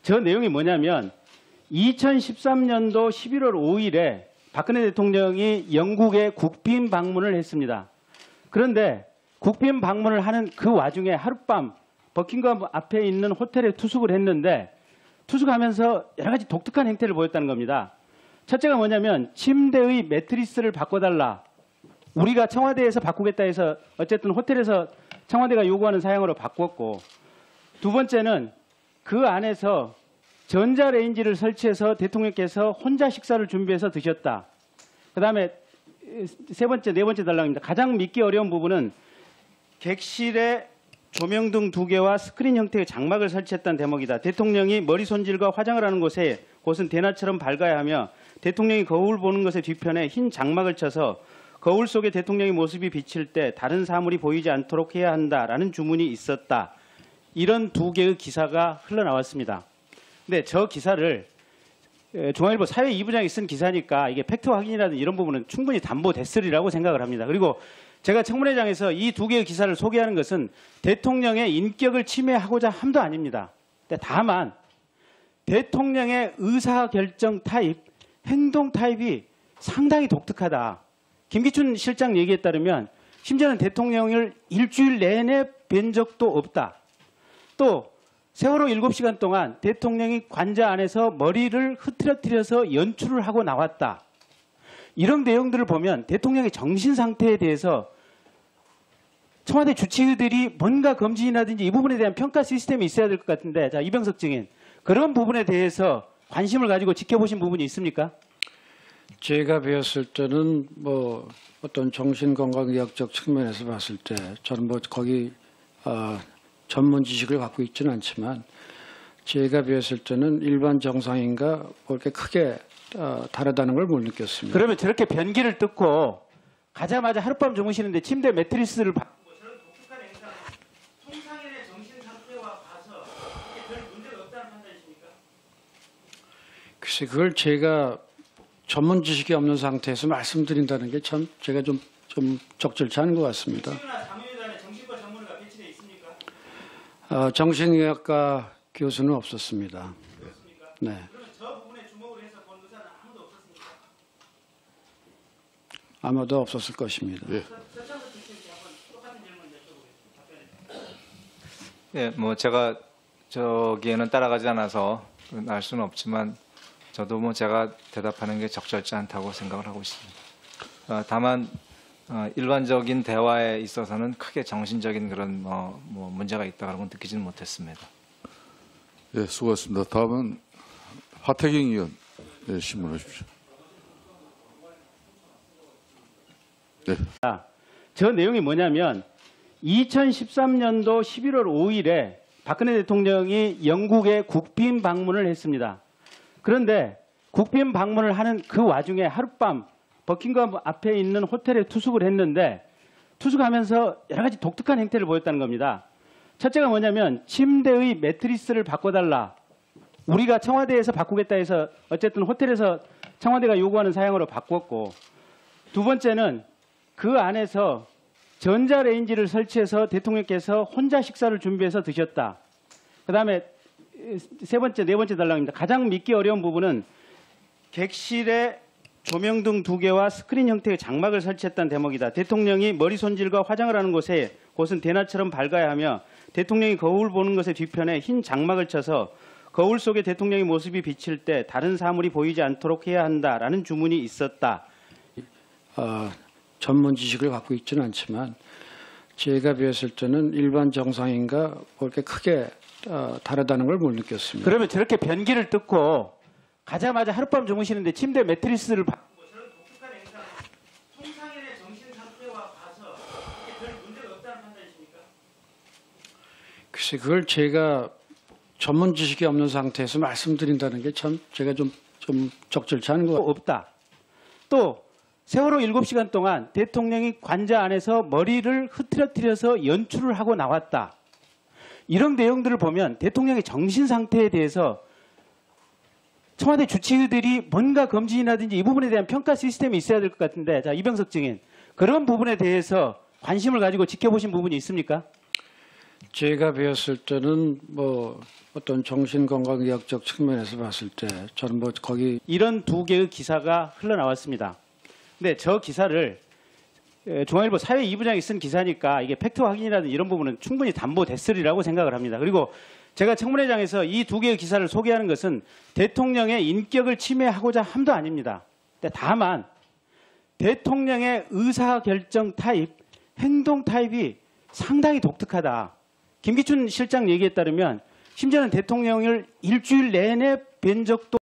저 내용이 뭐냐면 2013년도 11월 5일에 박근혜 대통령이 영국에 국빈 방문을 했습니다. 그런데 국빈 방문을 하는 그 와중에 하룻밤 버킹엄 앞에 있는 호텔에 투숙을 했는데 투숙하면서 여러 가지 독특한 행태를 보였다는 겁니다. 첫째가 뭐냐면 침대의 매트리스를 바꿔달라. 우리가 청와대에서 바꾸겠다 해서 어쨌든 호텔에서 청와대가 요구하는 사양으로 바꿨고, 두 번째는 그 안에서 전자레인지를 설치해서 대통령께서 혼자 식사를 준비해서 드셨다. 그다음에 세 번째, 네 번째 달랑입니다. 가장 믿기 어려운 부분은 객실에 조명등 2개와 스크린 형태의 장막을 설치했다는 대목이다. 대통령이 머리 손질과 화장을 하는 곳은 대낮처럼 밝아야 하며 대통령이 거울 보는 것의 뒤편에 흰 장막을 쳐서 거울 속에 대통령의 모습이 비칠 때 다른 사물이 보이지 않도록 해야 한다라는 주문이 있었다. 이런 2개의 기사가 흘러나왔습니다. 근데 저 기사를 중앙일보 사회 2부장이 쓴 기사니까 이게 팩트 확인이라든 이런 부분은 충분히 담보됐으리라고 생각을 합니다. 그리고 제가 청문회장에서 이 2개의 기사를 소개하는 것은 대통령의 인격을 침해하고자 함도 아닙니다. 다만 대통령의 의사결정 타입, 행동 타입이 상당히 독특하다. 김기춘 실장 얘기에 따르면 심지어는 대통령을 일주일 내내 뵌 적도 없다. 또 세월호 7시간 동안 대통령이 관저 안에서 머리를 흐트러뜨려서 연출을 하고 나왔다. 이런 내용들을 보면 대통령의 정신 상태에 대해서 청와대 주치의들이 뭔가 검진이라든지 이 부분에 대한 평가 시스템이 있어야 될 것 같은데, 자, 이병석 증인, 그런 부분에 대해서 관심을 가지고 지켜보신 부분이 있습니까? 제가 배웠을 때는 뭐 어떤 정신건강의학적 측면에서 봤을 때 저는 뭐 거기 전문 지식을 갖고 있지는 않지만 제가 배웠을 때는 일반 정상인과 그렇게 크게 다르다는 걸 못 느꼈습니다. 그러면 저렇게 변기를 뜯고 가자마자 하룻밤 주무시는데 침대 매트리스를 바꾸고 저런 독특한 행사는 통상인의 정신 상태와 봐서 별 문제가 없다는 판단이십니까? 글쎄 그걸 제가 전문 지식이 없는 상태에서 말씀드린다는 게 참 제가 좀 적절치 않은 것 같습니다. 자문위원회 정신과 전문의가 배치돼 있습니까? 정신의학과 교수는 없었습니다. 그렇습니까? 네. 그러면 저 부분에 주목을 해서 본 의사는 아무도 없었습니까? 아마도 없었을 것입니다. 예. 똑같은 질문 여쭤보겠습니다. 예, 뭐 제가 저기에는 따라가지 않아서 알 수는 없지만 저도 뭐 제가 대답하는 게 적절치 않다고 생각을 하고 있습니다. 다만 일반적인 대화에 있어서는 크게 정신적인 그런 뭐 문제가 있다는 건 느끼지는 못했습니다. 예, 수고하셨습니다. 다음은 하태경 의원 신문하십시오. 네. 저 내용이 뭐냐면 2013년도 11월 5일에 박근혜 대통령이 영국에 국빈 방문을 했습니다. 그런데 국빈 방문을 하는 그 와중에 하룻밤 버킹엄 앞에 있는 호텔에 투숙을 했는데 투숙하면서 여러 가지 독특한 행태를 보였다는 겁니다. 첫째가 뭐냐면 침대의 매트리스를 바꿔달라. 우리가 청와대에서 바꾸겠다 해서 어쨌든 호텔에서 청와대가 요구하는 사양으로 바꿨고, 두 번째는 그 안에서 전자레인지를 설치해서 대통령께서 혼자 식사를 준비해서 드셨다. 그다음에 세 번째, 네 번째 달랑입니다. 가장 믿기 어려운 부분은 객실에 조명등 2개와 스크린 형태의 장막을 설치했다는 대목이다. 대통령이 머리 손질과 화장을 하는 곳은 대낮처럼 밝아야 하며 대통령이 거울 보는 것의 뒤편에 흰 장막을 쳐서 거울 속에 대통령의 모습이 비칠 때 다른 사물이 보이지 않도록 해야 한다라는 주문이 있었다. 전문 지식을 갖고 있지는 않지만 제가 배웠을 때는 일반 정상인과 그렇게 크게 다르다는 걸 못 느꼈습니다. 그러면 저렇게 변기를 뜯고 가자마자 하룻밤 주무시는데 침대 매트리스를 바꾸고 저런 독특한 행사는 통상인의 정신 상태와 봐서 별 문제가 없다는 판단이십니까? 글쎄 그걸 제가 전문 지식이 없는 상태에서 말씀드린다는 게 참 제가 좀 적절치 않은 것 같습니다. 없다. 또 세월호 7시간 동안 대통령이 관저 안에서 머리를 흐트러뜨려서 연출을 하고 나왔다. 이런 내용들을 보면 대통령의 정신 상태에 대해서 청와대 주치의들이 뭔가 검진이라든지 이 부분에 대한 평가 시스템이 있어야 될 것 같은데, 자, 이병석 증인, 그런 부분에 대해서 관심을 가지고 지켜보신 부분이 있습니까? 제가 배웠을 때는 뭐 어떤 정신건강의학적 측면에서 봤을 때 저는 뭐 거기 이런 두 개의 기사가 흘러나왔습니다. 근데 저 기사를 중앙일보 사회 2부장이 쓴 기사니까 이게 팩트 확인이라든 이런 부분은 충분히 담보됐으리라고 생각을 합니다. 그리고 제가 청문회장에서 이 두 개의 기사를 소개하는 것은 대통령의 인격을 침해하고자 함도 아닙니다. 근데 다만 대통령의 의사결정 타입, 행동 타입이 상당히 독특하다. 김기춘 실장 얘기에 따르면 심지어는 대통령을 일주일 내내 뵌 적도